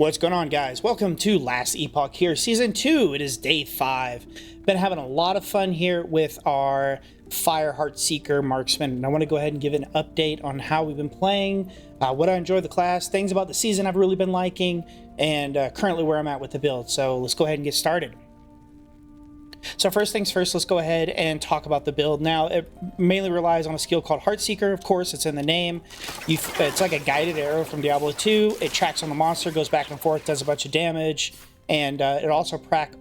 What's going on, guys? Welcome to Last Epoch here, Season 2. It is Day 5. Been having a lot of fun here with our Fire Heartseeker Marksman, and I want to go ahead and give an update on how we've been playing, what I enjoyed the class, things about the season I've really been liking, and currently where I'm at with the build. So let's go ahead and get started. So first things first, let's go ahead and talk about the build. Now, it mainly relies on a skill called Heartseeker. Of course, it's in the name. It's like a guided arrow from Diablo 2. It tracks on the monster, goes back and forth, does a bunch of damage, and it also proc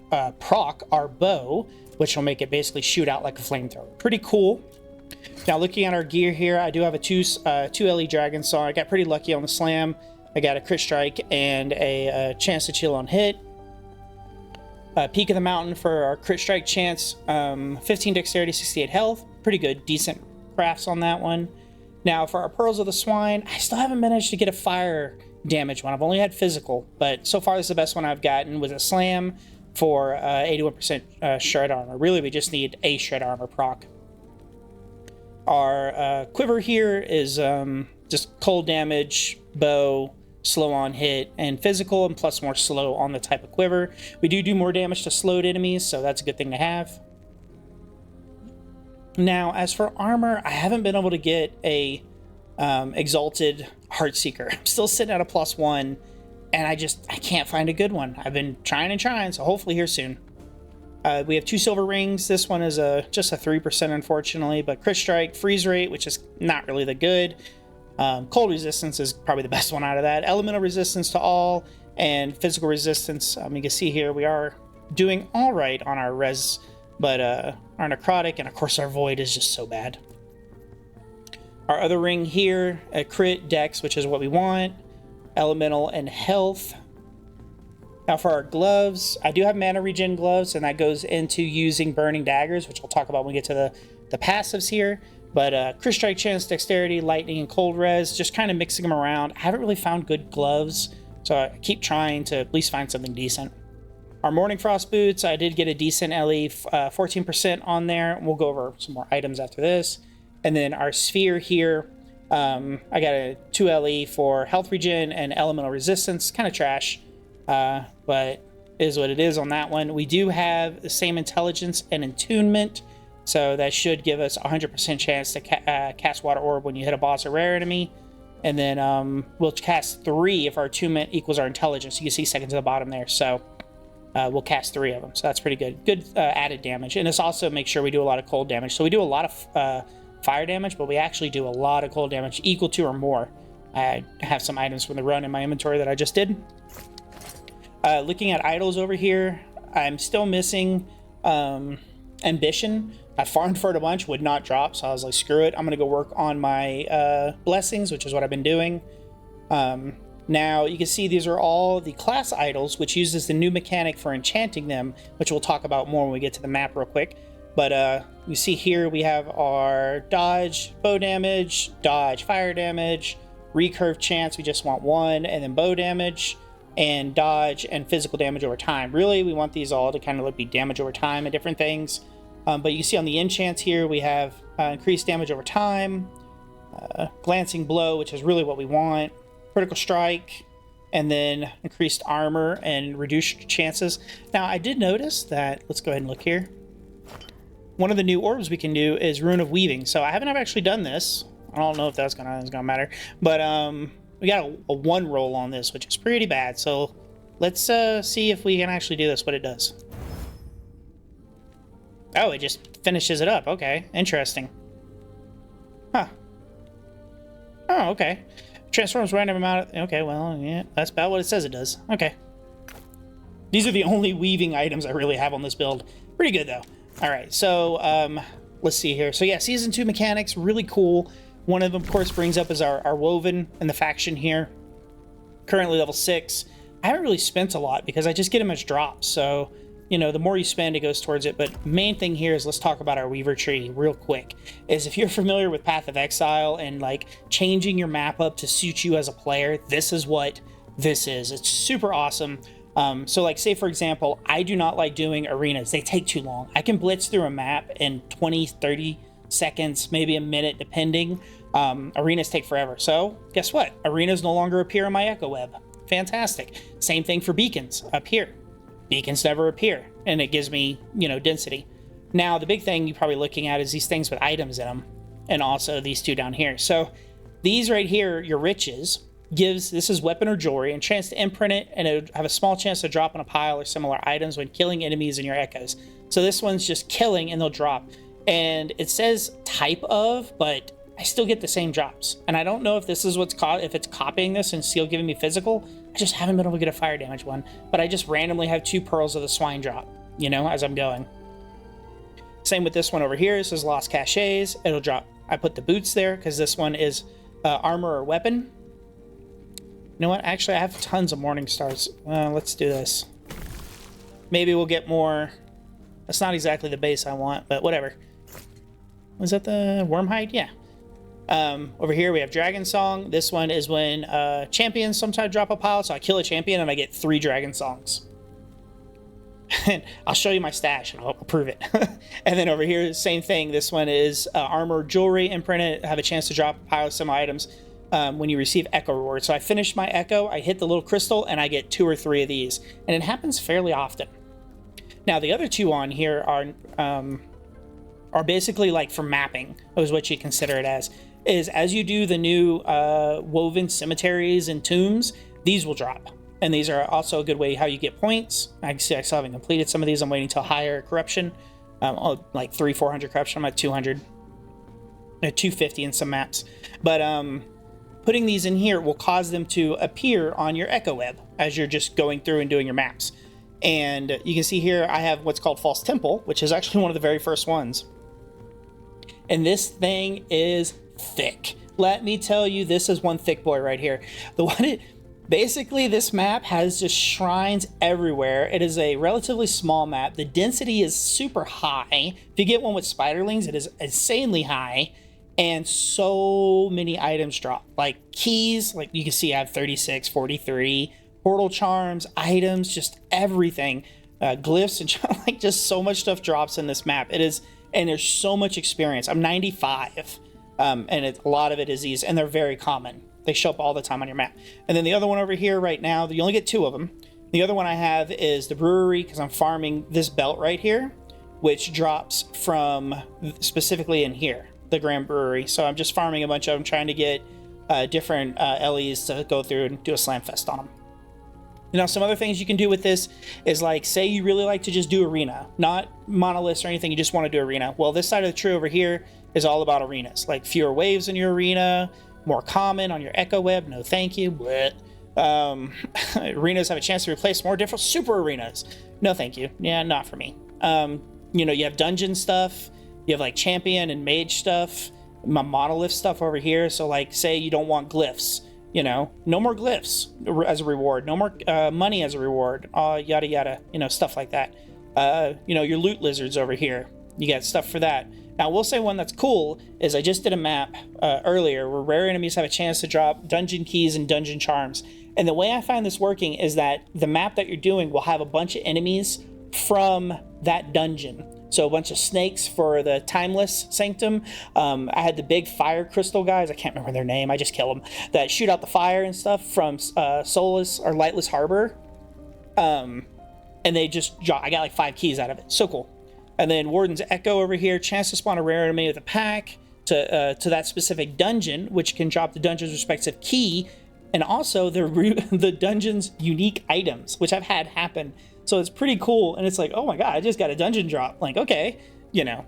our bow, which will make it basically shoot out like a flamethrower. Pretty cool. Now, looking at our gear here, I do have a 2 LE Dragonsong. I got pretty lucky on the slam. I got a crit strike and a chance to chill on hit. Peak of the mountain for our crit strike chance, 15 dexterity, 68 health. Pretty good, decent crafts on that one. Now for our pearls of the swine, I still haven't managed to get a fire damage one. I've only had physical, but so far this is the best one I've gotten with a slam for 81% shred armor. Really, we just need a shred armor proc. Our quiver here is just cold damage, bow, slow on hit, and physical, and plus more slow on the type of quiver. We do more damage to slowed enemies, so that's a good thing to have. Now, as for armor, I haven't been able to get a exalted Heartseeker. I'm still sitting at a +1, and I can't find a good one. I've been trying and trying, so hopefully here soon. We have 2 silver rings. This one is just a 3%, unfortunately, but crit strike, freeze rate, which is not really the good. Cold resistance is probably the best one out of that. Elemental resistance to all, and physical resistance. You can see here we are doing all right on our res, but our necrotic and of course our void is just so bad. Our other ring here, a crit, dex, which is what we want, elemental, and health. Now for our gloves, I do have mana regen gloves, and that goes into using burning daggers, which I'll talk about when we get to the passives here. But crit strike chance, dexterity, lightning, and cold res, just kind of mixing them around. I haven't really found good gloves, so I keep trying to at least find something decent. Our Morning Frost boots, I did get a decent LE, 14% on there. We'll go over some more items after this. And then our sphere here, I got a 2 LE for health regen and elemental resistance. Kind of trash, but is what it is on that one. We do have the same intelligence and attunement, so that should give us a 100% chance to cast Water Orb when you hit a boss or rare enemy. And then we'll cast 3 if our attunement equals our intelligence. You can see second to the bottom there. So we'll cast 3 of them. So that's pretty good. Good added damage. And this also makes sure we do a lot of cold damage. So we do a lot of fire damage, but we actually do a lot of cold damage, equal to or more. I have some items from the run in my inventory that I just did. Looking at idols over here, I'm still missing Ambition. I farmed for it a bunch, would not drop, so I was like, screw it. I'm going to go work on my blessings, which is what I've been doing. Now, you can see these are all the class idols, which uses the new mechanic for enchanting them, which we'll talk about more when we get to the map real quick. But you see here we have our dodge, bow damage, dodge, fire damage, recurve chance, we just want 1, and then bow damage, and dodge, and physical damage over time. Really, we want these all to kind of be damage over time and different things. But you see on the enchants here, we have increased damage over time, glancing blow, which is really what we want, critical strike, and then increased armor and reduced chances. Now, I did notice that, let's go ahead and look here. One of the new orbs we can do is Rune of Weaving. So I haven't ever actually done this. I don't know if that's gonna matter, but we got a 1 roll on this, which is pretty bad. So let's see if we can actually do this, what it does. Oh, it just finishes it up. Okay, interesting. Huh. Oh, okay. Transforms random amount of... Okay, well, yeah, that's about what it says it does. Okay. These are the only weaving items I really have on this build. Pretty good, though. All right, so let's see here. So, yeah, Season 2 mechanics, really cool. One of them, of course, brings up is our Woven and the faction here. Currently level 6. I haven't really spent a lot because I just get them as drops, so... You know, the more you spend, it goes towards it. But main thing here is let's talk about our Weaver tree real quick. Is if you're familiar with Path of Exile and like changing your map up to suit you as a player, this is what this is. It's super awesome. So like say, for example, I do not like doing arenas. They take too long. I can blitz through a map in 20, 30 seconds, maybe a minute, depending. Arenas take forever. So guess what? Arenas no longer appear in my Echo Web. Fantastic. Same thing for beacons up here. Beacons never appear, and it gives me, density. Now, the big thing you're probably looking at is these things with items in them, and also these two down here. So these right here, your riches, this is weapon or jewelry, and chance to imprint it, and it would have a small chance to drop on a pile or similar items when killing enemies in your echoes. So this one's just killing, and they'll drop. And it says type of, but I still get the same drops. And I don't know if this is if it's copying this and still giving me physical. I just haven't been able to get a fire damage one. But I just randomly have 2 pearls of the swine drop, as I'm going. Same with this one over here. This is lost caches. It'll drop. I put the boots there because this one is armor or weapon. You know what? Actually, I have tons of morning stars. Let's do this. Maybe we'll get more. That's not exactly the base I want, but whatever. Was that the wormhide? Yeah. Over here we have Dragonsong. This one is when champions sometimes drop a pile, so I kill a champion and I get 3 Dragonsongs. And I'll show you my stash and I'll prove it. And then over here, same thing. This one is armor, jewelry, imprinted. Have a chance to drop a pile of some items when you receive Echo rewards. So I finish my Echo, I hit the little crystal, and I get 2 or 3 of these. And it happens fairly often. Now, the other 2 on here are basically like for mapping, is what you consider it as. As you do the new woven cemeteries and tombs, these will drop. And these are also a good way how you get points. I can see I still haven't completed some of these. I'm waiting until higher corruption. Like 300-400 corruption. I'm at 200. 250 in some maps. But putting these in here will cause them to appear on your Echo Web as you're just going through and doing your maps. And you can see here I have what's called False Temple, which is actually one of the very first ones. And this thing is thick. Let me tell you, this is one thick boy right here. Basically, this map has just shrines everywhere. It is a relatively small map. The density is super high. If you get one with spiderlings, it is insanely high. And so many items drop. Like keys, like you can see I have 36, 43. Portal charms, items, just everything. Glyphs, and like just so much stuff drops in this map. It is, and there's so much experience. I'm 95. And a lot of it is these, and they're very common. They show up all the time on your map. And then the other one over here right now, you only get 2 of them. The other one I have is the brewery, because I'm farming this belt right here, which drops from specifically in here, the Grand Brewery. So I'm just farming a bunch of them, trying to get different LEs to go through and do a slam fest on them. Now, some other things you can do with this is, like, say you really like to just do arena, not monoliths or anything, you just want to do arena. Well, this side of the tree over here is all about arenas, like fewer waves in your arena, more common on your Echo Web, no thank you. Arenas have a chance to replace more different super arenas, no thank you. Yeah, not for me. You have dungeon stuff, you have like champion and mage stuff, my monolith stuff over here. So like, say you don't want glyphs, no more glyphs as a reward, no more money as a reward, yada yada, stuff like that. Your loot lizards over here, you got stuff for that. Now, we'll say one that's cool is I just did a map earlier where rare enemies have a chance to drop dungeon keys and dungeon charms. And the way I find this working is that the map that you're doing will have a bunch of enemies from that dungeon. So a bunch of snakes for the Timeless Sanctum. I had the big fire crystal guys. I can't remember their name. I just kill them. That shoot out the fire and stuff from Soulless or Lightless Harbor. And they just I got like 5 keys out of it. So cool. And then Warden's Echo over here, chance to spawn a rare enemy with a pack to that specific dungeon, which can drop the dungeon's respective key, and also the dungeon's unique items, which I've had happen. So it's pretty cool, and it's like, oh my god, I just got a dungeon drop. Like, okay,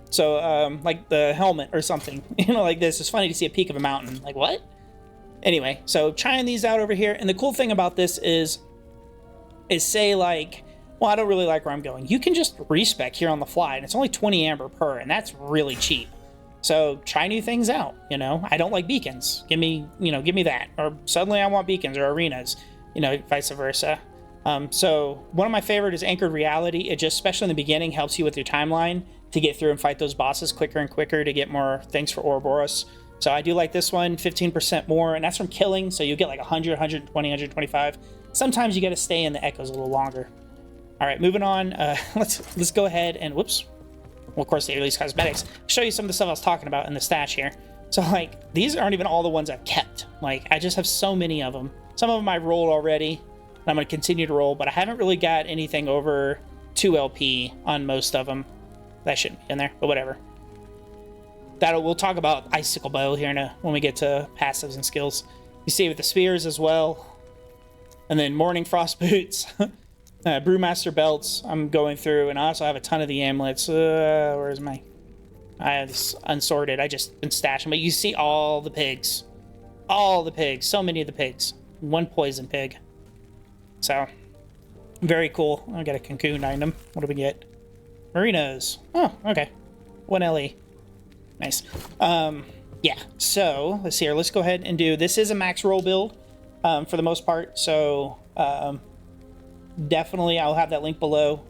So like the helmet or something, like this. It's funny to see a peak of a mountain. Like, what? Anyway, so trying these out over here, and the cool thing about this is say like, well, I don't really like where I'm going. You can just respec here on the fly, and it's only 20 amber per, and that's really cheap. So try new things out, I don't like beacons. Give me that. Or suddenly I want beacons or arenas, vice versa. So one of my favorite is Anchored Reality. It just, especially in the beginning, helps you with your timeline to get through and fight those bosses quicker and quicker to get more things for Ouroboros. So I do like this one, 15% more, and that's from killing. So you get like 100, 120, 125. Sometimes you got to stay in the echoes a little longer. All right, moving on. Let's go ahead and whoops. Well, of course, they release cosmetics. Show you some of the stuff I was talking about in the stash here. So like, these aren't even all the ones I've kept. Like, I just have so many of them. Some of them I rolled already. I'm going to continue to roll, but I haven't really got anything over 2 LP on most of them. That shouldn't be in there, but whatever. We'll talk about Icicle Bow here when we get to passives and skills. You see with the spears as well. And then Morning Frost Boots. Brewmaster Belts I'm going through, and I also have a ton of the amulets. Where's my... I have this unsorted. I just been stashing. But you see all the pigs. All the pigs. So many of the pigs. 1 poison pig. So, very cool. I got a cocoon item. What do we get? Marinos. Oh, okay. 1 LE. Nice. Yeah, so let's see here. Let's go ahead and do... This is a max roll build for the most part. So, definitely I'll have that link below.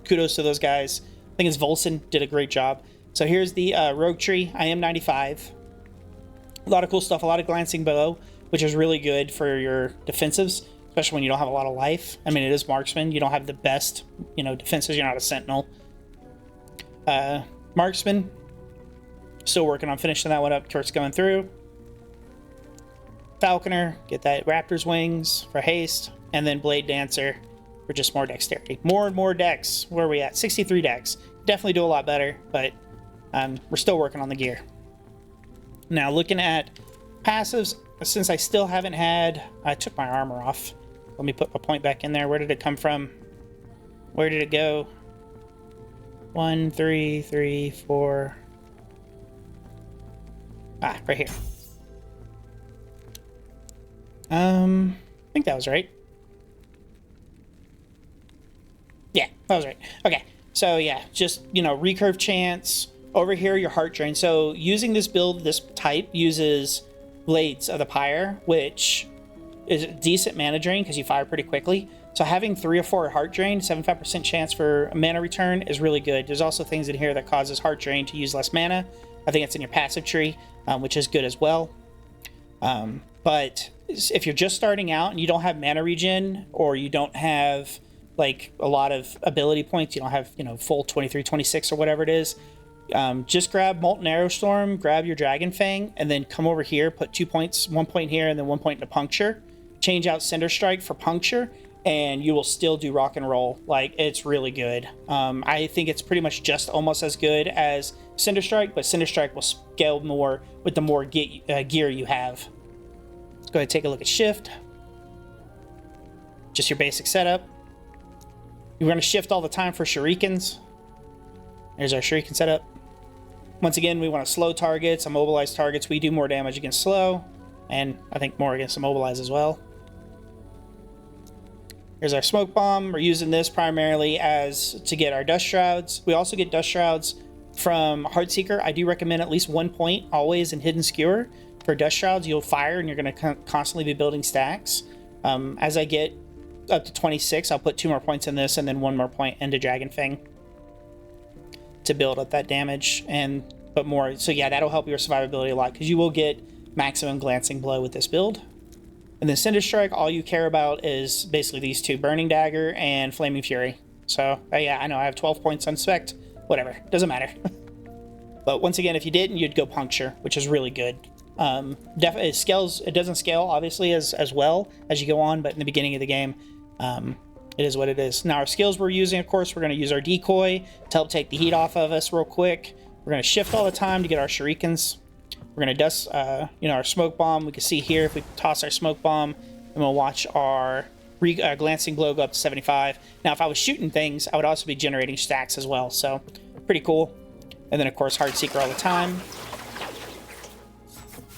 Kudos to those guys. I think it's Volson did a great job. So here's the rogue tree. I am 95. A lot of cool stuff. A lot of glancing bow, which is really good for your defensives, especially when you don't have a lot of life. I mean, it is marksman. You don't have the best, defenses. You're not a sentinel. Marksman. Still working on finishing that one up. Kurt's going through. Falconer. Get that raptor's wings for haste. And then Blade Dancer for just more dexterity. More and more dex. Where are we at? 63 dex. Definitely do a lot better, but we're still working on the gear. Now, looking at passives, since I still haven't had... I took my armor off. Let me put my point back in there. Where did it come from? Where did it go? 1, 3, 3, 4... Ah, right here. I think that was right. Yeah, that was right. Okay, so yeah, just, recurve chance. Over here, your heart drain. So using this build, this type uses Blades of the Pyre, which is a decent mana drain because you fire pretty quickly. So having 3 or 4 heart drain, 75% chance for a mana return is really good. There's also things in here that causes heart drain to use less mana. I think it's in your passive tree, which is good as well. But if you're just starting out and you don't have mana regen, or you don't have like a lot of ability points, you don't have, full 23, 26 or whatever it is, just grab Molten Aerostorm, grab your Dragon Fang, and then come over here, put 2 points, 1 point here and then 1 point into Puncture. Change out Cinder Strike for Puncture, and you will still do rock and roll. Like, it's really good. I think it's pretty much just almost as good as Cinder Strike, but Cinder Strike will scale more with the more gear you have. Let's go ahead and take a look at Shift. Just your basic setup. You're going to shift all the time for shurikens. There's our shuriken setup. Once again, we want to slow targets, immobilize targets. We do more damage against slow, and I think more against immobilize as well. Here's our smoke bomb. We're using this primarily to get our dust shrouds. We also get dust shrouds from Heartseeker. I do recommend at least 1 point always in Hidden Skewer. For dust shrouds, you'll fire and you're going to constantly be building stacks. As I get up to 26, I'll put 2 more points in this and then 1 more point into Dragon Fang to build up that damage and put more. So yeah, that'll help your survivability a lot because you will get maximum glancing blow with this build. And then Cinder Strike, all you care about is basically these 2, Burning Dagger and Flaming Fury. So yeah, I know I have 12 points on Spect. Whatever, doesn't matter. But once again, if you didn't, you'd go Puncture, which is really good. It scales. It doesn't scale obviously as well as you go on, but in the beginning of the game, it is what it is. Now our skills we're using, of course, we're going to use our decoy to help take the heat off of us real quick. We're going to shift all the time to get our shurikens. We're going to dust, our smoke bomb. We can see here if we toss our smoke bomb, and we'll watch our glancing blow go up to 75. Now, if I was shooting things, I would also be generating stacks as well. So pretty cool. And then, of course, Heartseeker all the time.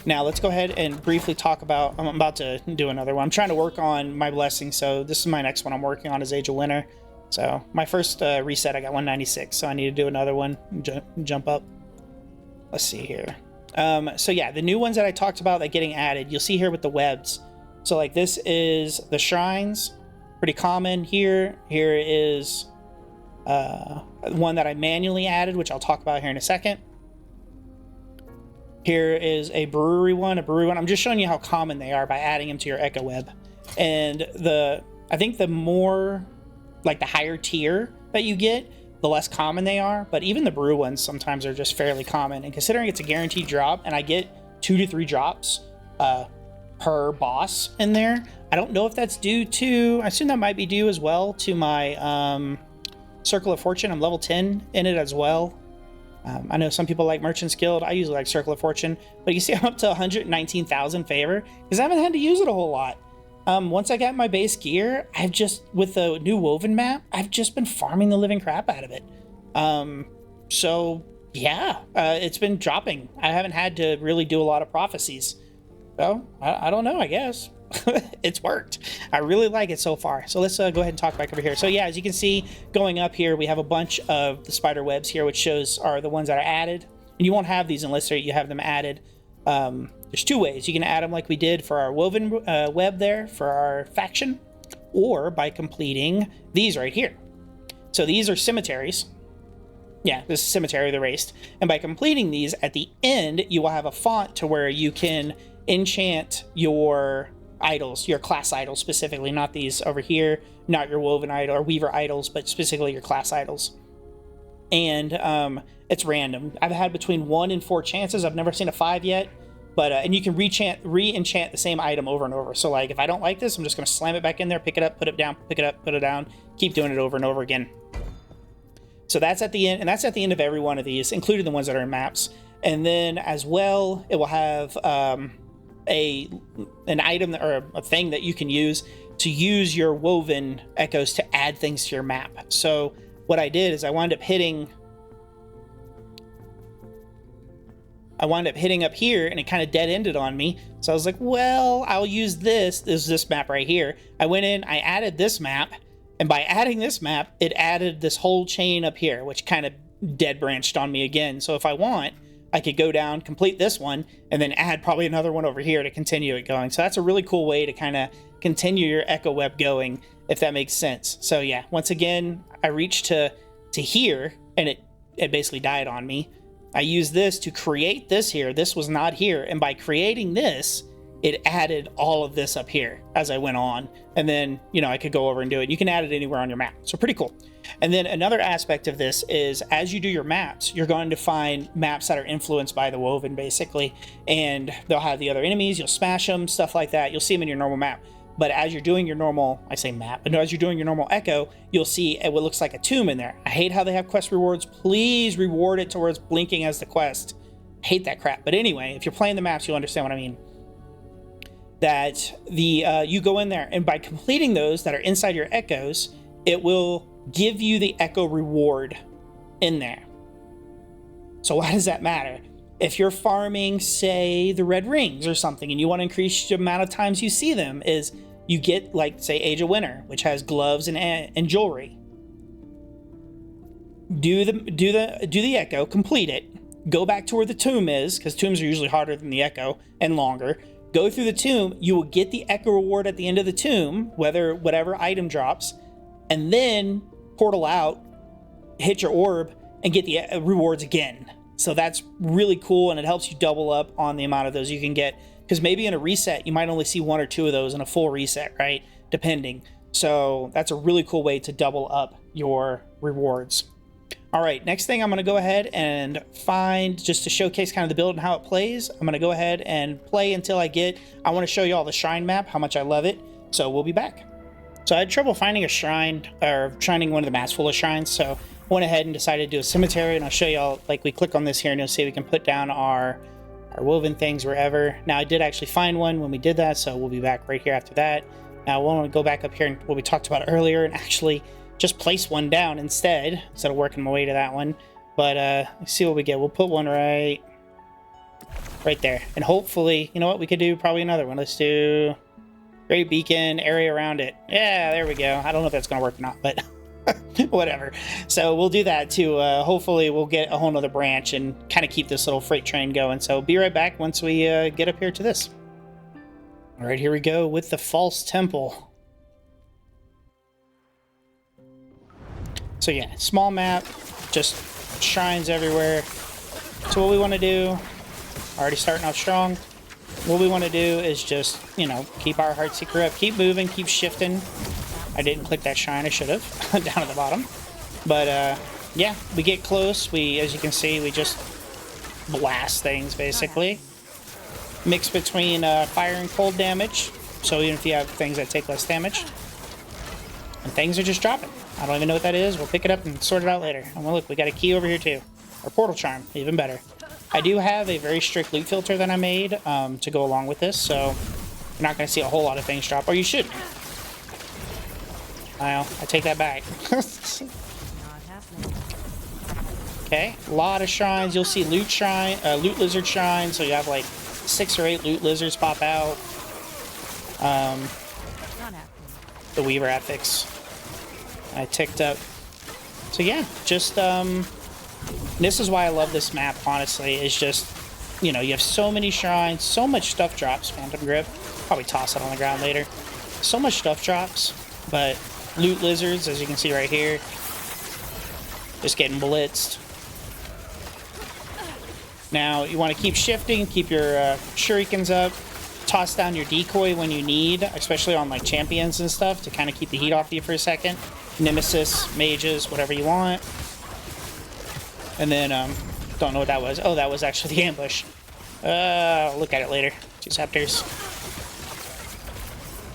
Now, let's go ahead and briefly talk about... I'm about to do another one. I'm trying to work on my blessing, so this is my next one I'm working on is Age of Winter. So my first reset, I got 196, so I need to do another one, jump up. Let's see here. So yeah, the new ones that I talked about that getting added, you'll see here with the webs. So like this is the shrines, pretty common here. Here is one that I manually added, which I'll talk about here in a second. Here is a brewery one. I'm just showing you how common they are by adding them to your Echo Web. And I think the more, like the higher tier that you get, the less common they are. But even the brew ones sometimes are just fairly common. And considering it's a guaranteed drop, and I get 2 to 3 drops per boss in there. I don't know if that's due to, I assume that might be due as well to my Circle of Fortune. I'm level 10 in it as well. I know some people like Merchant's Guild. I usually like Circle of Fortune, but you see I'm up to 119,000 favor because I haven't had to use it a whole lot. Once I got my base gear, I've just, with the new Woven map, I've just been farming the living crap out of it. So yeah, it's been dropping. I haven't had to really do a lot of prophecies. So I don't know, I guess. It's worked. I really like it so far. So let's go ahead and talk back over here. So yeah, as you can see, going up here, we have a bunch of the spider webs here, which shows are the ones that are added. And you won't have these unless you have them added. There's two ways. You can add them like we did for our woven web there for our faction, or by completing these right here. So these are cemeteries. Yeah, this is Cemetery of the Raced. And by completing these, at the end, you will have a font to where you can enchant your idols, your class idols specifically, not these over here, not your woven idol or weaver idols, but specifically your class idols. And it's random. I've had between 1 and 4 chances. I've never seen a 5 yet, but and you can re-enchant the same item over and over. So like if I don't like this, I'm just going to slam it back in there, pick it up, put it down, pick it up, put it down, keep doing it over and over again. So that's at the end, and that's at the end of every one of these, including the ones that are in maps. And then as well, it will have an item or a thing that you can use to use your woven echoes to add things to your map. So what I did is I wound up hitting up here, and it kind of dead-ended on me. So I was like, well, I'll use this. This is this map right here. I went in, I added this map, and by adding this map, it added this whole chain up here, which kind of dead branched on me again. So if I want, I could go down, complete this one, and then add probably another one over here to continue it going. So that's a really cool way to kind of continue your echo web going, if that makes sense. So yeah, once again, I reached to here, and it basically died on me. I used this to create this here. This was not here. And by creating this, it added all of this up here as I went on. And then, you know, I could go over and do it. You can add it anywhere on your map. So pretty cool. And then another aspect of this is as you do your maps, you're going to find maps that are influenced by the woven, basically. And they'll have the other enemies. You'll smash them, stuff like that. You'll see them in your normal map. But as you're doing your normal, I say map, but no, as you're doing your normal echo, you'll see what looks like a tomb in there. I hate how they have quest rewards. Please reward it to where it's blinking as the quest. I hate that crap. But anyway, if you're playing the maps, you'll understand what I mean. That you go in there, and by completing those that are inside your echoes, it will give you the echo reward in there. So why does that matter? If you're farming, say, the red rings or something, and you want to increase the amount of times you see them, is you get, like, say, Age of Winter, which has gloves and jewelry. Do the echo, complete it, go back to where the tomb is, because tombs are usually harder than the echo and longer. Go through the tomb, you will get the echo reward at the end of the tomb, whatever item drops, and then portal out, hit your orb, and get the rewards again. So that's really cool, and it helps you double up on the amount of those you can get. Because maybe in a reset, you might only see 1 or 2 of those in a full reset, right? Depending. So that's a really cool way to double up your rewards. All right, next thing I'm going to go ahead and find, just to showcase kind of the build and how it plays, I'm going to go ahead and play until I want to show you all the shrine map, how much I love it. So we'll be back. So I had trouble finding a shrine, or finding one of the maps full of shrines, so I went ahead and decided to do a cemetery, and I'll show y'all, like, we click on this here and you'll see we can put down our woven things wherever. Now I did actually find one when we did that, so we'll be back right here after that. Now we'll want to go back up here and what we talked about earlier and actually just place one down instead of working my way to that one. But let's see what we get. We'll put one right there, and hopefully, you know what, we could do probably another one. Let's do great beacon area around it. Yeah, there we go. I don't know if that's gonna work or not, but whatever. So we'll do that too. Hopefully we'll get a whole nother branch and kind of keep this little freight train going. So be right back once we get up here to this. All right, here we go with the false temple. So yeah, small map, just shrines everywhere. So what we want to do, already starting off strong, what we want to do is just, you know, keep our Heartseeker up, keep moving, keep shifting. I didn't click that shrine, I should have, down at the bottom. But yeah, we get close, as you can see, we just blast things basically. mix between fire and cold damage. So even if you have things that take less damage. And things are just dropping. I don't even know what that is. We'll pick it up and sort it out later. And well, look, we got a key over here too. Or portal charm, even better. I do have a very strict loot filter that I made to go along with this, so you're not going to see a whole lot of things drop. Or you should. Well, I take that back. Okay, a lot of shrines. You'll see loot loot lizard shrine. So you have like 6 or 8 loot lizards pop out. The Weaver ethics. I ticked up. So yeah, just this is why I love this map. Honestly, is just you know you have so many shrines, so much stuff drops. Phantom grip. Probably toss it on the ground later. So much stuff drops, but loot lizards, as you can see right here, just getting blitzed. Now, you want to keep shifting, keep your shurikens up, toss down your decoy when you need, especially on like champions and stuff, to kind of keep the heat off you for a second. Nemesis, mages, whatever you want. And then, don't know what that was. Oh, that was actually the ambush. I'll look at it later. 2 scepters.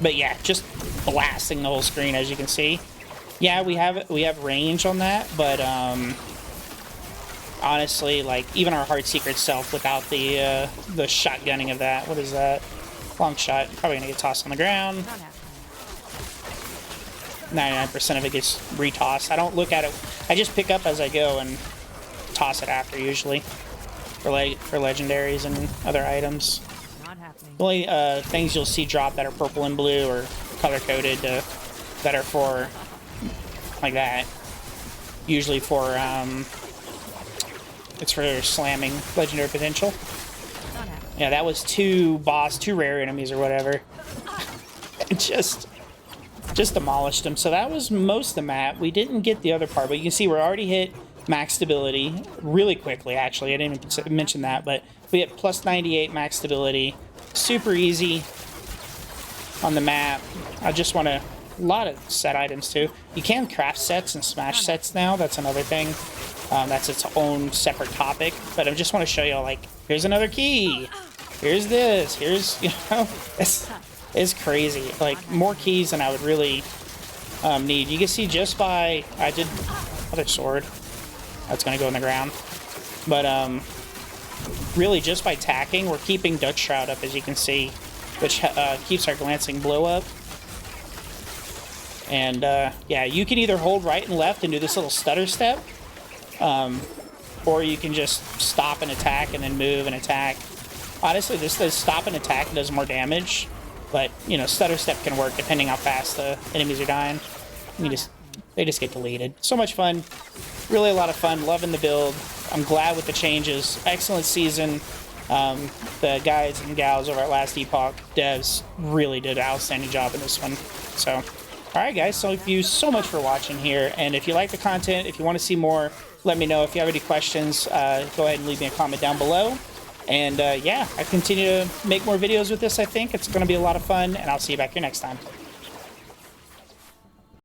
But yeah, just blasting the whole screen, as you can see. Yeah, we have range on that, but honestly, like even our Heartseeker itself, without the shotgunning of that, what is that? Long shot, probably gonna get tossed on the ground. 99% of it gets retossed. I don't look at it. I just pick up as I go and toss it after, usually, for legendaries and other items. The only things you'll see drop that are purple and blue or color-coded that are for, like that. Usually for, it's for slamming legendary potential. Yeah, that was 2 rare enemies or whatever. just demolished them. So that was most of the map. We didn't get the other part, but you can see we're already hit max stability really quickly, actually. I didn't even mention that, but we hit plus 98 max stability. Super easy on the map. I just want a lot of set items too. You can craft sets and smash sets now. That's another thing. That's its own separate topic. But I just want to show you, like, here's another key. Here's this. Here's, you know, it's crazy. Like, more keys than I would really need. You can see just by, I did other sword. That's going to go in the ground. But really just by tacking, we're keeping Dutch Shroud up, as you can see, which keeps our glancing blow up. And yeah, you can either hold right and left and do this little stutter step, or you can just stop and attack and then move and attack. Honestly, this does stop and attack and does more damage, but you know, stutter step can work depending how fast the enemies are dying. They just get deleted. So much fun. Really a lot of fun. Loving the build. I'm glad with the changes. Excellent season. The guys and gals over at Last Epoch devs really did an outstanding job in this one. So, alright guys, so thank you so much for watching here. And if you like the content, if you want to see more, let me know. If you have any questions, go ahead and leave me a comment down below. And yeah, I continue to make more videos with this, I think. It's going to be a lot of fun, and I'll see you back here next time.